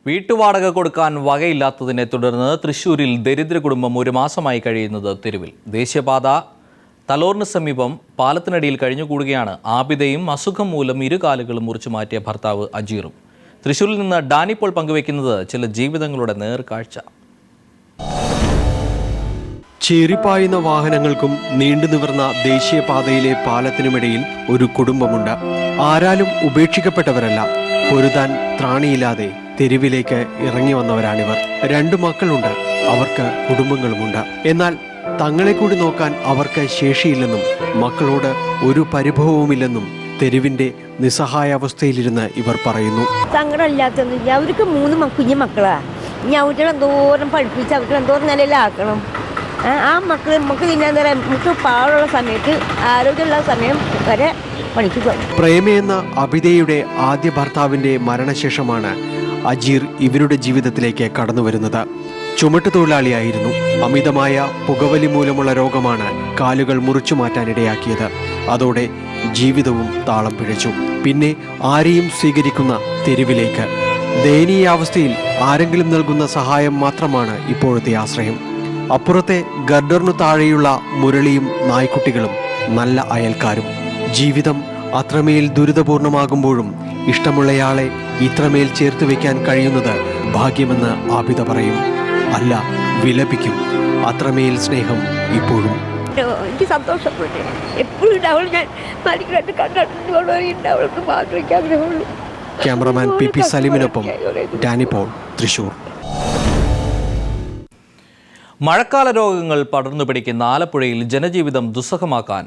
വീട്ടുവാടക കൊടുക്കാൻ വകയില്ലാത്തതിനെ തുടർന്ന് തൃശ്ശൂരിൽ ദരിദ്ര കുടുംബം ഒരു മാസമായി കഴിയുന്നത് തെരുവിൽ. ദേശീയപാത തലോറിന് സമീപം പാലത്തിനടിയിൽ കഴിഞ്ഞുകൂടുകയാണ് ആബിദയും അസുഖം മൂലം ഇരുകാലുകളും മുറിച്ചു മാറ്റിയ ഭർത്താവ് അജീറും. തൃശ്ശൂരിൽ നിന്ന് ഡാനിപ്പോൾ പങ്കുവയ്ക്കുന്നത് ചില ജീവിതങ്ങളുടെ നേർക്കാഴ്ച. ചീറിപ്പായുന്ന വാഹനങ്ങൾക്കും നീണ്ടു നിവർന്ന ദേശീയപാതയിലെ പാലത്തിനുമിടയിൽ ഒരു കുടുംബമുണ്ട്. ആരാലും ഉപേക്ഷിക്കപ്പെട്ടവരല്ല, പൊരുതാൻ ത്രാണിയില്ലാതെ തെരുവിലേക്ക് ഇറങ്ങി വന്നവരാണിവർ. 2 മക്കളുണ്ട്, അവർക്ക് കുടുംബങ്ങളുമുണ്ട്. എന്നാൽ തങ്ങളെ കൂടി നോക്കാൻ അവർക്ക് ശേഷിയില്ലെന്നും മക്കളോട് ഒരു പരിഭവവുമില്ലെന്നും തെരുവിന്റെ നിസ്സഹായാവസ്ഥയിലിരുന്ന് ഇവർ പറയുന്നു. സങ്കടമില്ലാത്തൊന്നുമില്ല. അവർക്ക് 3 കുഞ്ഞു മക്കളാ. ഇനി അവരുടെ എന്തോരം പഠിപ്പിച്ച് അവർക്ക് എന്തോരം നിലയിലാക്കണം. ആ നമുക്ക് തിന്നാൻ തരാം. നമുക്ക് പാടുള്ള സമയത്ത്, ആരോഗ്യമുള്ള സമയം വരെ പണിക്ക് പോകും. പ്രേമയെന്ന അബിദയുടെ ആദ്യ ഭർത്താവിന്റെ മരണശേഷമാണ് അജീർ ഇവരുടെ ജീവിതത്തിലേക്ക് കടന്നു വരുന്നത്. ചുമട്ടുതൊഴിലാളിയായിരുന്നു. അമിതമായ പുകവലി മൂലമുള്ള രോഗമാണ് കാലുകൾ മുറിച്ചു മാറ്റാനിടയാക്കിയത്. അതോടെ ജീവിതവും താളം പിഴച്ചു. പിന്നെ ആരെയും സ്വീകരിക്കുന്ന തെരുവിലേക്ക്. ദയനീയാവസ്ഥയിൽ ആരെങ്കിലും നൽകുന്ന സഹായം മാത്രമാണ് ഇപ്പോഴത്തെ ആശ്രയം. അപ്പുറത്തെ ഗർഡറിനു താഴെയുള്ള മുരളിയും നായ്ക്കുട്ടികളും നല്ല അയൽക്കാരും. ജീവിതം അത്രമേൽ ദുരിതപൂർണമാകുമ്പോഴും ഇഷ്ടമുള്ളയാളെ ഇത്രമേൽ ചേർത്ത് വെക്കാൻ കഴിയുന്നത് ഭാഗ്യമെന്ന് ആബിദ പറയും. അല്ല, വിലപിക്കും. അത്രമേൽ സ്നേഹം ഇപ്പോഴും. എനിക്ക് സന്തോഷപ്പെട്ടു. എപ്പോഴും അവൾ ഞാൻ മരിക്കാനായിട്ട് കണ്ടിട്ടുണ്ട്. അവൾക്ക് മാത്രമേ ആഗ്രഹമുള്ളൂ. ക്യാമറമാൻ പി സലീമിനൊപ്പം ഡാനിപ്പോൾ, തൃശൂർ. മഴക്കാല രോഗങ്ങൾ പടർന്നു പിടിക്കുന്ന ആലപ്പുഴയിൽ ജനജീവിതം ദുസ്സഹമാക്കാൻ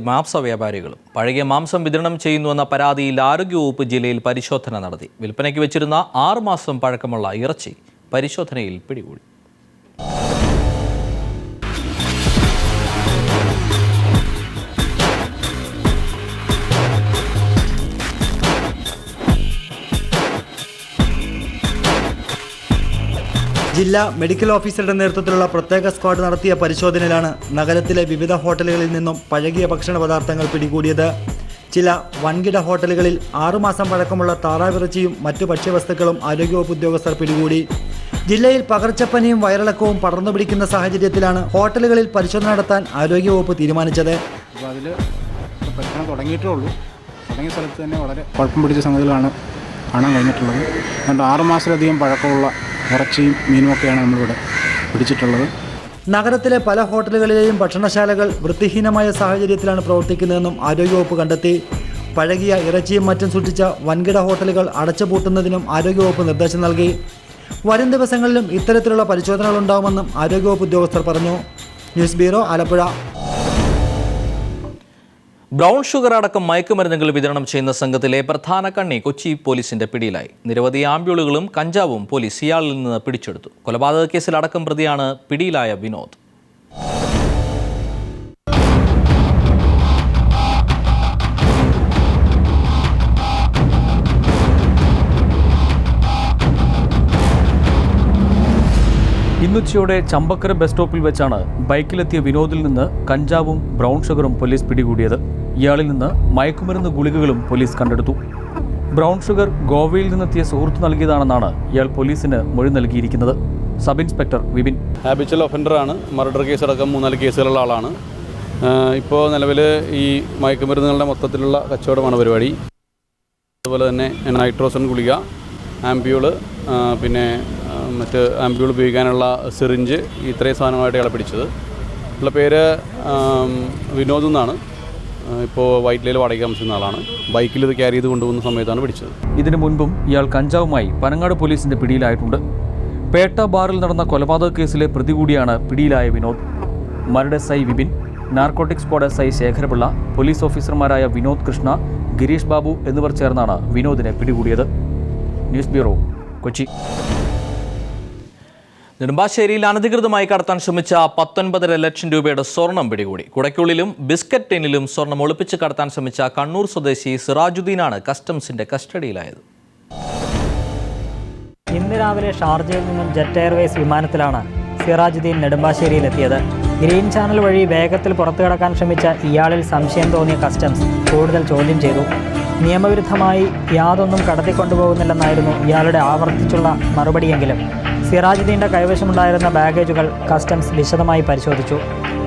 മാംസ വ്യാപാരികളും പഴകിയ മാംസം വിതരണം ചെയ്യുന്നുവെന്ന പരാതിയിൽ ആരോഗ്യവകുപ്പ് ജില്ലയിൽ പരിശോധന നടത്തി. വിൽപ്പനയ്ക്ക് വെച്ചിരുന്ന 6 മാസം പഴക്കമുള്ള ഇറച്ചി പരിശോധനയിൽ പിടികൂടി. ജില്ലാ മെഡിക്കൽ ഓഫീസറുടെ നേതൃത്വത്തിലുള്ള പ്രത്യേക സ്ക്വാഡ് നടത്തിയ പരിശോധനയിലാണ് നഗരത്തിലെ വിവിധ ഹോട്ടലുകളിൽ നിന്നും പഴകിയ ഭക്ഷണ പദാർത്ഥങ്ങൾ പിടികൂടിയത്. ചില വൻകിട ഹോട്ടലുകളിൽ 6 മാസം പഴക്കമുള്ള താറാവിറച്ചിയും മറ്റു ഭക്ഷ്യവസ്തുക്കളും ആരോഗ്യവകുപ്പ് ഉദ്യോഗസ്ഥർ പിടികൂടി. ജില്ലയിൽ പകർച്ചപ്പനിയും വയറിളക്കവും പടർന്നു പിടിക്കുന്ന സാഹചര്യത്തിലാണ് ഹോട്ടലുകളിൽ പരിശോധന നടത്താൻ ആരോഗ്യവകുപ്പ് തീരുമാനിച്ചത്. അപ്പോൾ അതിൽ പരിശോധന തുടങ്ങിയിട്ടേ ഉള്ളൂ. തുടങ്ങിയ സ്ഥലത്ത് തന്നെ വളരെ കുഴപ്പം പിടിച്ച സംഗതികളാണ് കാണാൻ കഴിഞ്ഞിട്ടുള്ളത്. അതുകൊണ്ട് 6 മാസത്തിലധികം പഴക്കമുള്ള ഇറച്ചിയും മീനുമൊക്കെയാണ് നമ്മളിവിടെ പിടിച്ചിട്ടുള്ളത്. നഗരത്തിലെ പല ഹോട്ടലുകളിലെയും ഭക്ഷണശാലകൾ വൃത്തിഹീനമായ സാഹചര്യത്തിലാണ് പ്രവർത്തിക്കുന്നതെന്നും ആരോഗ്യവകുപ്പ് കണ്ടെത്തി. പഴകിയ ഇറച്ചിയും മറ്റും സൂക്ഷിച്ച വൻകിട ഹോട്ടലുകൾ അടച്ചുപൂട്ടുന്നതിനും ആരോഗ്യവകുപ്പ് നിർദ്ദേശം നൽകി. വരും ദിവസങ്ങളിലും ഇത്തരത്തിലുള്ള പരിശോധനകൾ ഉണ്ടാവുമെന്നും ആരോഗ്യവകുപ്പ് ഉദ്യോഗസ്ഥർ പറഞ്ഞു. News bureau, Alappuzha. Brown sugar അടക്കം മയക്കുമരുന്നുകൾ വിതരണം ചെയ്യുന്ന സംഘത്തിലെ പ്രധാന കണ്ണി കൊച്ചി പോലീസിന്റെ പിടിയിലായി. നിരവധി ആംബ്യൂളുകളും കഞ്ചാവും പോലീസ് ഇയാളിൽ നിന്ന് പിടിച്ചെടുത്തു. കൊലപാതക കേസിൽ അടക്കം പ്രതിയാണ് പിടിയിലായ വിനോദ്. ഇന്നുച്ചയോടെ ചമ്പക്കര ബസ് സ്റ്റോപ്പിൽ വെച്ചാണ് ബൈക്കിലെത്തിയ വിനോദിൽ നിന്ന് കഞ്ചാവും ബ്രൗൺ ഷുഗറും പോലീസ് പിടികൂടിയത്. ഇയാളിൽ നിന്ന് മയക്കുമരുന്ന് ഗുളികകളും പോലീസ് കണ്ടെടുത്തു. ബ്രൗൺ ഷുഗർ ഗോവയിൽ നിന്നെത്തിയ സുഹൃത്ത് നൽകിയതാണെന്നാണ് ഇയാൾ പോലീസിന് മൊഴി നൽകിയിരിക്കുന്നത്. Sub inspector Vipin. ഹാബിച്വൽ ഒഫൻഡറാണ്. മർഡർ കേസടക്കം 3-4 കേസുകളുള്ള ആളാണ്. ഇപ്പോൾ നിലവിൽ ഈ മയക്കുമരുന്നുകളുടെ മൊത്തത്തിലുള്ള കച്ചവടമാണ് പരിപാടി. അതുപോലെ തന്നെ നൈട്രോസൺ ഗുളിക, ആംബ്യൂള്, പിന്നെ മറ്റ് ആംബ്യൂൾ ഉപയോഗിക്കാനുള്ള സിറിഞ്ച്, ഇത്രയും സാധനമായിട്ട് ഇയാളെ പിടിച്ചത്. ഉള്ള പേര് വിനോദ് എന്നാണ്. ഇപ്പോൾ വൈറ്റ്ലയിൽ വാടക താമസിക്കുന്ന ആളാണ്. ബൈക്കിൽ ഇത് ക്യാരി ചെയ്ത് കൊണ്ടുപോകുന്ന സമയത്താണ് പിടിച്ചത്. ഇതിനു മുൻപും ഇയാൾ കഞ്ചാവുമായി പനങ്ങാട് പോലീസിന്റെ പിടിയിലായിട്ടുണ്ട്. പേട്ട ബാറിൽ നടന്ന കൊലപാതക കേസിലെ പ്രതി കൂടിയാണ് പിടിയിലായ Vinod. Maradu S I Vipin, narcotic squad S I Sekharapillai, police ഓഫീസർമാരായ വിനോദ് കൃഷ്ണ, ഗിരീഷ് ബാബു എന്നിവർ ചേർന്നാണ് വിനോദിനെ പിടികൂടിയത്. News bureau, Kochi. നെടുമ്പാശ്ശേരിയിൽ അനധികൃതമായി കടത്താൻ ശ്രമിച്ച 19.5 ലക്ഷം രൂപയുടെ സ്വർണം പിടികൂടി. കുടയ്ക്കുള്ളിലും ബിസ്ക്കറ്റ് ടിന്നിലും സ്വർണം ഒളിപ്പിച്ച് കടത്താൻ ശ്രമിച്ച കണ്ണൂർ സ്വദേശി സിറാജുദ്ദീനാണ് കസ്റ്റംസിന്റെ കസ്റ്റഡിയിലായത്. ഇന്ന് രാവിലെ ഷാർജയിൽ നിന്നും ജെറ്റ് എയർവേസ് വിമാനത്തിലാണ് സിറാജുദ്ദീൻ നെടുമ്പാശ്ശേരിയിലെത്തിയത്. ഗ്രീൻ ചാനൽ വഴി വേഗത്തിൽ പുറത്തു കടക്കാൻ ശ്രമിച്ച ഇയാളിൽ സംശയം തോന്നിയ കസ്റ്റംസ് കൂടുതൽ ചോദ്യം ചെയ്തു. നിയമവിരുദ്ധമായി യാതൊന്നും കടത്തിക്കൊണ്ടുപോകുന്നില്ലെന്നായിരുന്നു ഇയാളുടെ ആവർത്തിച്ചുള്ള മറുപടിയെങ്കിലും സിറാജുദ്ദീൻ്റെ കൈവശമുണ്ടായിരുന്ന ബാഗേജുകൾ കസ്റ്റംസ് വിശദമായി പരിശോധിച്ചു.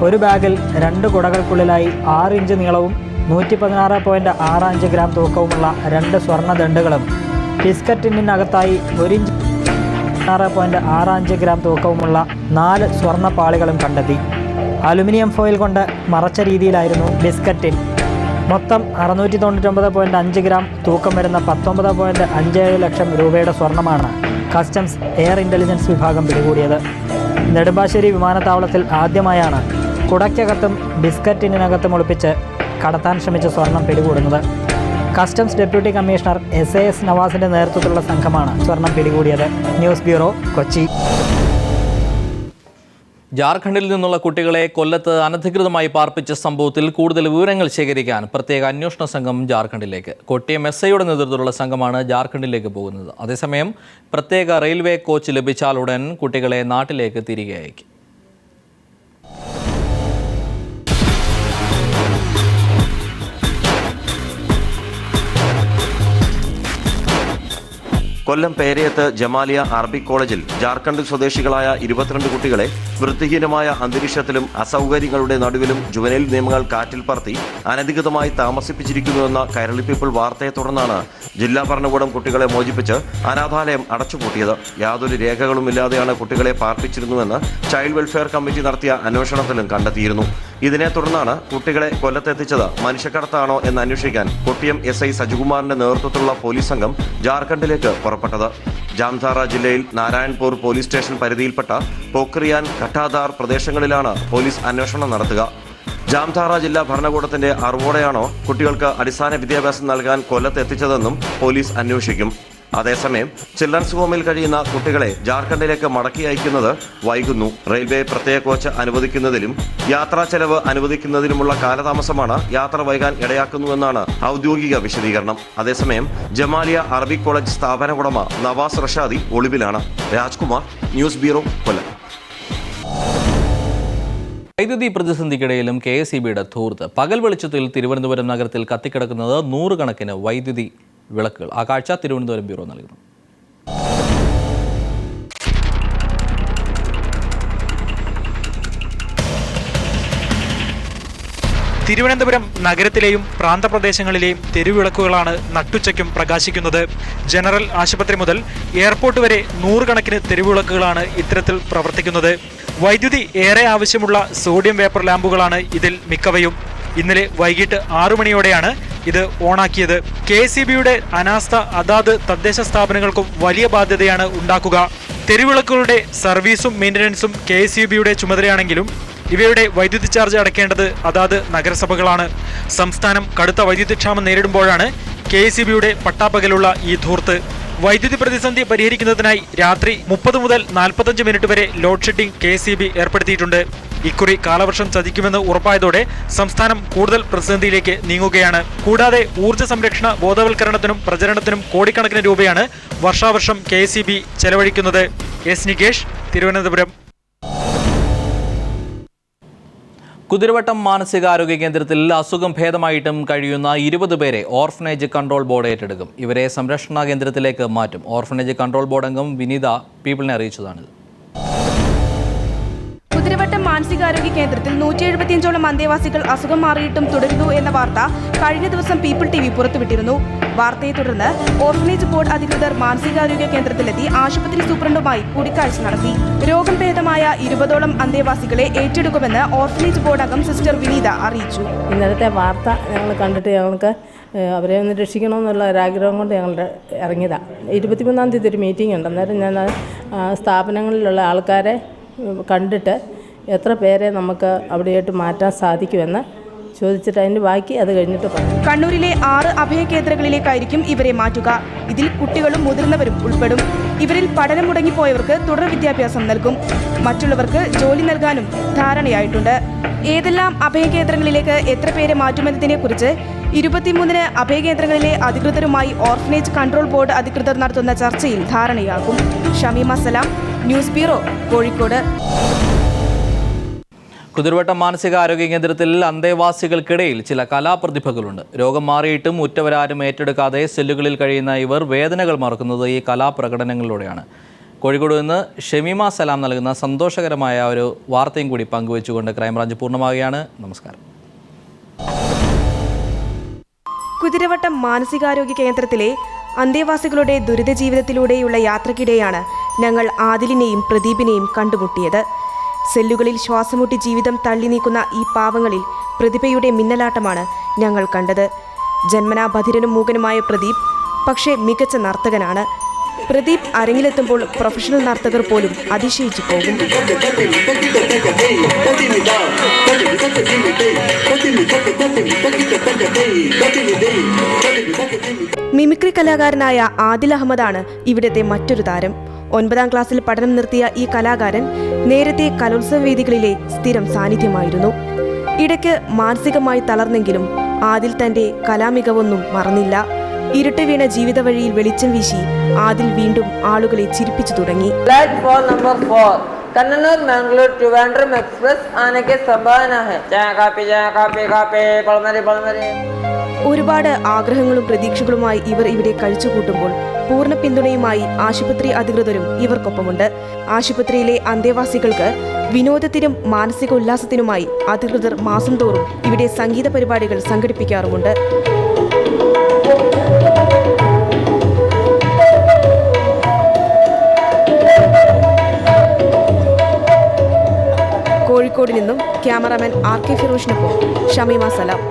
ഒരു ബാഗിൽ 2 കുടകൾക്കുള്ളിലായി 6 ഇഞ്ച് നീളവും 116.65 ഗ്രാം തൂക്കവുമുള്ള 2 സ്വർണ്ണ ദണ്ടുകളും ബിസ്ക്കറ്റ് ടിന്നിനകത്തായി 1 ഇഞ്ച് 16.65 ഗ്രാം തൂക്കവുമുള്ള 4 സ്വർണ്ണ പാളികളും കണ്ടെത്തി. അലുമിനിയം ഫോയിൽ കൊണ്ട് മറച്ച രീതിയിലായിരുന്നു ബിസ്ക്കറ്റ് ടിൻ. മൊത്തം 699.5 ഗ്രാം തൂക്കം വരുന്ന 19.57 ലക്ഷം രൂപയുടെ സ്വർണ്ണമാണ് കസ്റ്റംസ് എയർ ഇൻ്റലിജൻസ് വിഭാഗം പിടികൂടിയത്. നെടുമ്പാശ്ശേരി വിമാനത്താവളത്തിൽ ആദ്യമായാണ് കുടയ്ക്കകത്തും ബിസ്ക്കറ്റ് ടിന്നിനകത്തും ഒളിപ്പിച്ച് കടത്താൻ ശ്രമിച്ച സ്വർണം പിടികൂടുന്നത്. കസ്റ്റംസ് ഡെപ്യൂട്ടി കമ്മീഷണർ SAS നവാസിൻ്റെ നേതൃത്വത്തിലുള്ള സംഘമാണ് സ്വർണം പിടികൂടിയത്. News bureau, Kochi. ജാർഖണ്ഡിൽ നിന്നുള്ള കുട്ടികളെ കൊല്ലത്ത് അനധികൃതമായി പാർപ്പിച്ച സംഭവത്തിൽ കൂടുതൽ വിവരങ്ങൾ ശേഖരിക്കാൻ പ്രത്യേക അന്വേഷണ സംഘം ജാർഖണ്ഡിലേക്ക്. കൊട്ടിയം SIയുടെ നേതൃത്വത്തിലുള്ള സംഘമാണ് ജാർഖണ്ഡിലേക്ക് പോകുന്നത്. അതേസമയം പ്രത്യേക റെയിൽവേ കോച്ച് ലഭിച്ചാലുടൻ കുട്ടികളെ നാട്ടിലേക്ക് തിരികെ അയക്കും. കൊല്ലം പേരയത്ത് ജമാലിയ അറബിക് കോളേജിൽ ജാർഖണ്ഡ് സ്വദേശികളായ 22 കുട്ടികളെ വൃത്തിഹീനമായ അന്തരീക്ഷത്തിലും അസൗകര്യങ്ങളുടെ നടുവിലും ജുവനൈൽ നിയമങ്ങൾ കാറ്റിൽ പറത്തി അനധികൃതമായി താമസിപ്പിച്ചിരിക്കുന്നുവെന്ന കൈരളി പീപ്പിൾ വാർത്തയെ തുടർന്നാണ് ജില്ലാ ഭരണകൂടം കുട്ടികളെ മോചിപ്പിച്ച് അനാഥാലയം അടച്ചുപൂട്ടിയത്. യാതൊരു രേഖകളുമില്ലാതെയാണ് കുട്ടികളെ പാർപ്പിച്ചിരുന്നുവെന്ന് ചൈൽഡ് വെൽഫെയർ കമ്മിറ്റി നടത്തിയ അന്വേഷണത്തിലും കണ്ടെത്തിയിരുന്നു. ഇതിനെ തുടർന്നാണ് കുട്ടികളെ കൊല്ലത്തെത്തിച്ചത് മനുഷ്യക്കടത്താണോ എന്ന് അന്വേഷിക്കാൻ കൊട്ടിയം SI സജികുമാറിന്റെ നേതൃത്വത്തിലുള്ള പോലീസ് സംഘം ജാർഖണ്ഡിലേക്ക് പുറപ്പെട്ടത്. ജാംതാറ ജില്ലയിൽ നാരായൺപൂർ പോലീസ് സ്റ്റേഷൻ പരിധിയിൽപ്പെട്ട പോക്രിയാൻ, കട്ടാധാർ പ്രദേശങ്ങളിലാണ് പോലീസ് അന്വേഷണം നടത്തുക. ജാംതാറ ജില്ലാ ഭരണകൂടത്തിന്റെ അറിവോടെയാണോ കുട്ടികൾക്ക് അടിസ്ഥാന വിദ്യാഭ്യാസം നൽകാൻ കൊല്ലത്തെത്തിച്ചതെന്നും പോലീസ് അന്വേഷിക്കും. അതേസമയം ചിൽഡ്രൻസ് ഹോമിൽ കഴിയുന്ന കുട്ടികളെ ജാർഖണ്ഡിലേക്ക് മടക്കി അയക്കുന്നത് വൈകുന്നു. റെയിൽവേ പ്രത്യേക കോച്ച് അനുവദിക്കുന്നതിലും യാത്രാ ചെലവ് അനുവദിക്കുന്നതിലുമുള്ള കാലതാമസമാണ് യാത്ര വൈകാൻ ഇടയാക്കുന്നുവെന്നാണ് ഔദ്യോഗിക വിശദീകരണം. അതേസമയം ജമാലിയ അറബിക് കോളേജ് സ്ഥാപന ഉടമ നവാസ് റഷാദി ഒളിവിലാണ്. രാജ്കുമാർ, ന്യൂസ് ബ്യൂറോ, കൊല്ലം. വൈദ്യുതി പ്രതിസന്ധിക്കിടയിലും KSEBയുടെ ധൂർത്ത്. പകൽ വെളിച്ചത്തിൽ തിരുവനന്തപുരം നഗരത്തിൽ കത്തിക്കിടക്കുന്നത് 100 കണക്കിന് വൈദ്യുതി വിളക്കുകൾ. ആ കാഴ്ച തിരുവനന്തപുരം ബ്യൂറോ നൽകുന്നു. തിരുവനന്തപുരം നഗരത്തിലെയും പ്രാന്തപ്രദേശങ്ങളിലെയും തെരുവിളക്കുകളാണ് നട്ടുച്ചയ്ക്കും പ്രകാശിക്കുന്നത്. ജനറൽ ആശുപത്രി മുതൽ എയർപോർട്ട് വരെ 100 കണക്കിന് തെരുവിളക്കുകളാണ് ഇത്തരത്തിൽ പ്രവർത്തിക്കുന്നത്. വൈദ്യുതി ഏറെ ആവശ്യമുള്ള സോഡിയം വേപ്പർ ലാമ്പുകളാണ് ഇതിൽ മിക്കവയും. ഇന്നലെ വൈകിട്ട് 6 മണിയോടെയാണ് ഇത് ഓണാക്കിയത്. KSEBയുടെ അനാസ്ഥ അതാത് തദ്ദേശ സ്ഥാപനങ്ങൾക്കും വലിയ ബാധ്യതയാണ് ഉണ്ടാക്കുക. തെരുവിളക്കുകളുടെ സർവീസും മെയിൻ്റനൻസും KSEBയുടെ ചുമതലയാണെങ്കിലും ഇവയുടെ വൈദ്യുതി ചാർജ് അടയ്ക്കേണ്ടത് അതാത് നഗരസഭകളാണ്. സംസ്ഥാനം കടുത്ത വൈദ്യുതിക്ഷാമം നേരിടുമ്പോഴാണ് KSEBയുടെ പട്ടാപ്പകലുള്ള ഈ ധൂർത്ത്. വൈദ്യുതി പ്രതിസന്ധി പരിഹരിക്കുന്നതിനായി രാത്രി 30 മുതൽ 45 മിനിറ്റ് വരെ ലോഡ് ഷെഡിംഗ് KSEB ഏർപ്പെടുത്തിയിട്ടുണ്ട്. ഇക്കുറി കാലവർഷം ചതിക്കുമെന്ന് ഉറപ്പായതോടെ സംസ്ഥാനം കൂടുതൽ പ്രതിസന്ധിയിലേക്ക് നീങ്ങുകയാണ്. കൂടാതെ ഊർജ്ജ സംരക്ഷണ ബോധവൽക്കരണത്തിനും പ്രചരണത്തിനും കോടിക്കണക്കിന് രൂപയാണ് വർഷാവർഷം KSEB ചെലവഴിക്കുന്നത്. നികേഷ്, തിരുവനന്തപുരം. കുതിരവട്ടം മാനസികാരോഗ്യ കേന്ദ്രത്തിൽ അസുഖം ഭേദമായിട്ടും കഴിയുന്ന 20 പേരെ ഓർഫനേജ് കൺട്രോൾ ബോർഡ് ഏറ്റെടുക്കും. ഇവരെ സംരക്ഷണ കേന്ദ്രത്തിലേക്ക് മാറ്റും. ഓർഫനേജ് കൺട്രോൾ ബോർഡ് അംഗം വിനീത പീപ്പിളിനെ അറിയിച്ചതാണിത്. കുതിരവട്ടം മാനസികാരോഗ്യ കേന്ദ്രത്തിൽ 175ഓളം അന്തേവാസികൾ അസുഖം മാറിയിട്ടും തുടരുന്നു എന്ന വാർത്ത കഴിഞ്ഞ ദിവസം പീപ്പിൾ TV പുറത്തുവിട്ടിരുന്നു. വാർത്തയെ തുടർന്ന് ഓർഫനേജ് ബോർഡ് അധികൃതർ മാനസികാരോഗ്യ കേന്ദ്രത്തിലെത്തി ആശുപത്രി സൂപ്രണ്ടുമായി കൂടിക്കാഴ്ച നടത്തി. രോഗം ഭേദമായ 20ഓളം അന്തേവാസികളെ ഏറ്റെടുക്കുമെന്ന് ഓർഫനേജ് ബോർഡ് അംഗം സിസ്റ്റർ വിനീത അറിയിച്ചു. ഇന്നലത്തെ വാർത്ത ഞങ്ങൾ കണ്ടിട്ട് ഞങ്ങൾക്ക് അവരെ ഒന്ന് രക്ഷിക്കണമെന്നുള്ള ഒരാഗ്രഹം കൊണ്ട് ഞങ്ങൾ ഇറങ്ങിയതാണ്. 23-ാം തീയതി ഒരു മീറ്റിംഗ് ഉണ്ട്. അന്നേരം ഞാൻ സ്ഥാപനങ്ങളിലുള്ള ആൾക്കാരെ കണ്ടിട്ട് എത്ര പേരെ നമുക്ക് അവിടെയായിട്ട് മാറ്റാൻ സാധിക്കുമെന്ന് ചോദിച്ചിട്ട് അതിൻ്റെ ബാക്കി അത് കഴിഞ്ഞിട്ട് പറയും. കണ്ണൂരിലെ 6 അഭയകേന്ദ്രങ്ങളിലേക്കായിരിക്കും ഇവരെ മാറ്റുക. ഇതിൽ കുട്ടികളും മുതിർന്നവരും ഉൾപ്പെടും. ഇവരിൽ പഠനം മുടങ്ങിപ്പോയവർക്ക് തുടർ വിദ്യാഭ്യാസം നൽകും. മറ്റുള്ളവർക്ക് ജോലി നൽകാനും ധാരണയായിട്ടുണ്ട്. ഏതെല്ലാം അഭയകേന്ദ്രങ്ങളിലേക്ക് എത്ര പേരെ മാറ്റുമെന്നതിനെക്കുറിച്ച് 23-ന് അഭയകേന്ദ്രങ്ങളിലെ അധികൃതരുമായി ഓർഫനേജ് കൺട്രോൾ ബോർഡ് അധികൃതർ നടത്തുന്ന ചർച്ചയിൽ ധാരണയാകും. ഷമീമ സലാം, ന്യൂസ് ബ്യൂറോ, കോഴിക്കോട്. കുതിർവട്ടം മാനസികാരോഗ്യ കേന്ദ്രത്തിൽ അന്തേവാസികൾക്കിടയിൽ ചില കലാപ്രതിഭകളുണ്ട്. രോഗം മാറിയിട്ടും ഉറ്റവരാരും ഏറ്റെടുക്കാതെ സെല്ലുകളിൽ കഴിയുന്ന ഇവർ വേദനകൾ മറക്കുന്നത് ഈ കലാപ്രകടനങ്ങളിലൂടെയാണ്. കോഴിക്കോട് നിന്ന് ഷമീമ സലാം നൽകുന്ന സന്തോഷകരമായ ഒരു വാർത്തയും കൂടി പങ്കുവെച്ചുകൊണ്ട് ക്രൈംബ്രാഞ്ച് പൂർണ്ണമാവുകയാണ്. നമസ്കാരം. കുതിരവട്ടം മാനസികാരോഗ്യ കേന്ദ്രത്തിലെ അന്തേവാസികളുടെ ദുരിത ജീവിതത്തിലൂടെയുള്ള യാത്രക്കിടെയാണ് ഞങ്ങൾ ആദിലിനെയും പ്രദീപിനെയും കണ്ടുമുട്ടിയത്. സെല്ലുകളിൽ ശ്വാസമുട്ടി ജീവിതം തള്ളി നീക്കുന്ന ഈ പാവങ്ങളിൽ പ്രതിഭയുടെ മിന്നലാട്ടമാണ് ഞങ്ങൾ കണ്ടത്. ജന്മനാ ബധിരനും മൂകനുമായ പ്രദീപ് പക്ഷേ മികച്ച നർത്തകനാണ്. പ്രദീപ് അരങ്ങിലെത്തുമ്പോൾ പ്രൊഫഷണൽ നർത്തകർ പോലും അതിശയിച്ചു പോകും. മിമിക്രി കലാകാരനായ ആദിൽ അഹമ്മദാണ് ഇവിടുത്തെ മറ്റൊരു താരം. 9ാം ക്ലാസ്സിൽ പഠനം നിർത്തിയ ഈ കലാകാരൻ നേരത്തെ കലോത്സവ വേദികളിലെ സ്ഥിരം സാന്നിധ്യമായിരുന്നു. ഇടയ്ക്ക് മാനസികമായി തളർന്നെങ്കിലും ആദിൽ തന്റെ കലാമികവൊന്നും മറന്നില്ല. ഇരുട്ട് വീണ ജീവിത വഴിയിൽ വെളിച്ചം വീശി ആദിൽ വീണ്ടും ആളുകളെ ചിരിപ്പിച്ചു തുടങ്ങി. Platform number 4 Kannauj Mangalore Trivandrum express आने की संभावना है. कापे पलमरी. ഒരുപാട് ആഗ്രഹങ്ങളും പ്രതീക്ഷകളുമായി ഇവർ ഇവിടെ കഴിച്ചുകൂട്ടുമ്പോൾ പൂർണ്ണ പിന്തുണയുമായി ആശുപത്രി അധികൃതരും ഇവർക്കൊപ്പമുണ്ട്. ആശുപത്രിയിലെ അന്തേവാസികൾക്ക് വിനോദത്തിനും മാനസിക ഉല്ലാസത്തിനുമായി അധികൃതർ മാസം തോറും ഇവിടെ സംഗീത പരിപാടികൾ സംഘടിപ്പിക്കാറുമുണ്ട്. കോഴിക്കോട് നിന്നും ക്യാമറാമാൻ RK ഫിറോഷിനൊപ്പം ഷമീമ സലാം.